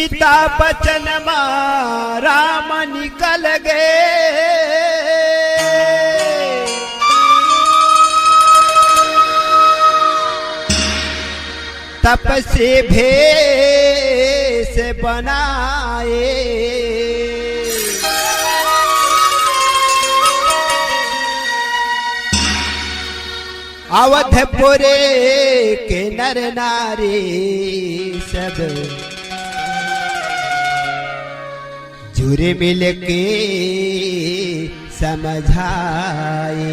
पिता बचन राम निकल गए, तप से भेष बनाए। अवधपुरे के नर नारी सब जुरे मिल के समझाए।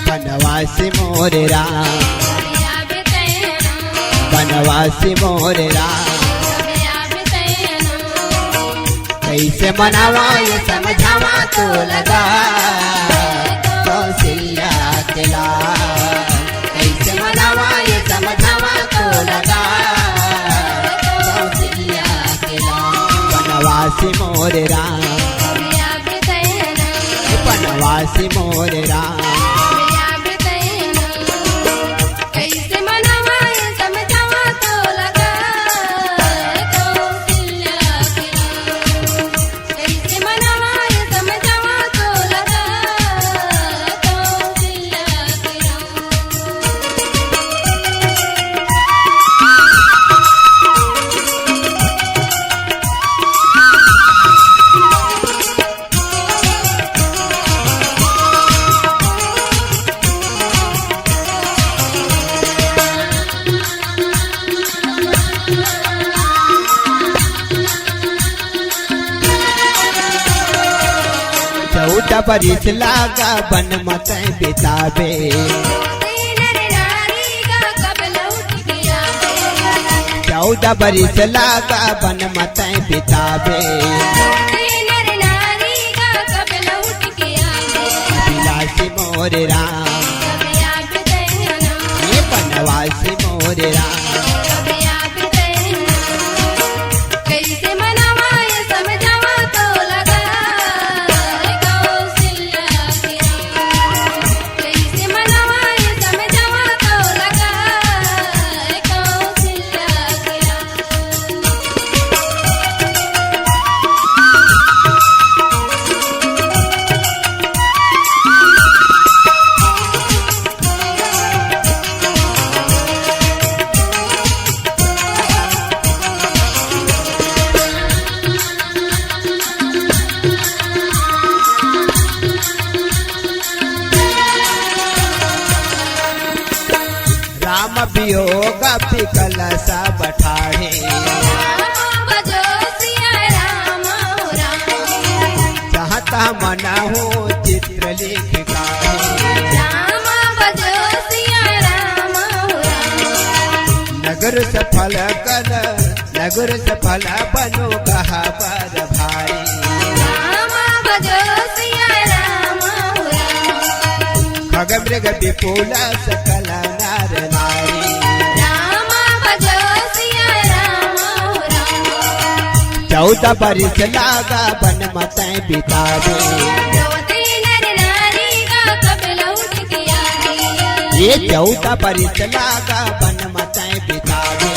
बनवासी मोर राम, बनवासी मोर राम, कैसे मनावा ये समझावा तो लगा कौशल्या के लाल। कैसे मनावा ये समझावा तो लगा कौशल्या के लाल। बनवासी मोर राम, बनवासी मोर राम, चौदह बरिस लागा बन मत बितावे। 14 बरिस लागा बन मत बितावे। अभिलाषी मोर राम, ये बनवासी मोर राम, राम वियोग पिकल सा बठाड़े। चाहता मना हो चित्र लिख नगर सफल कर, नगर सफल बनो कहा पर भाई। खग मृग विपुल सकल नर नारी। चौदह बरिस लागा बन मत बितावे। ये 14 बरिस लागा बन मत बितावे।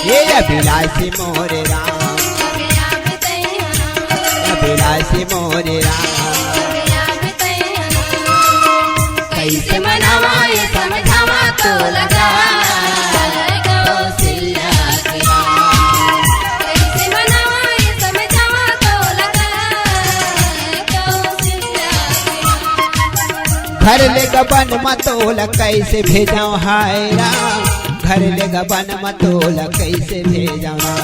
ये अभिलाषी मोर राम, अभिलाषी मोर राम, कैसे मनावा ये समझावा तो लगा कौशल्या के लाल। कैसे मनावा ये समझावा तो लगा कौशल्या के लाल। घर ले गबन मतोल कैसे भेजाऊं हाय राम, घर ले गबन मतोल कैसे भेजाऊं।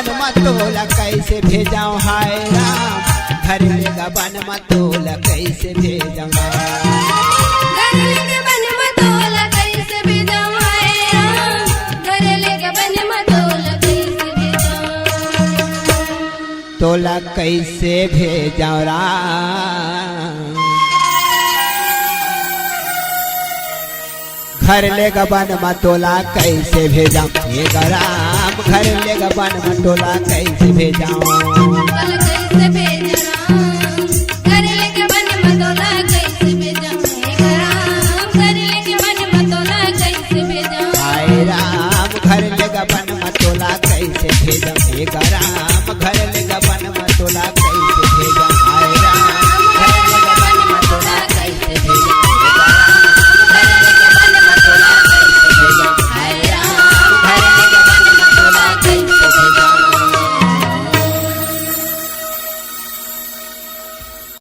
बन मतोला कैसे भेजाऊं हाय राम घर लेगा बन मतोला कैसे भेजाऊं घर लेके बन मतोला कैसे भेजाऊं हाय राम घर लेके बन मतोला कैसे भेजाऊं तोला कैसे भेजाऊं राम घर लेगा बन मतोला कैसे भेजाऊं हे राम घर लेगा बन मतोला कैसे भेजाऊं कल कैसे भेजना घर लेके बन मतोला कैसे भेजाऊं हे राम घर लेके बन मतोला कैसे भेजाऊं हाय राम घर लेगा बन मतोला कैसे भेजाऊं हे राम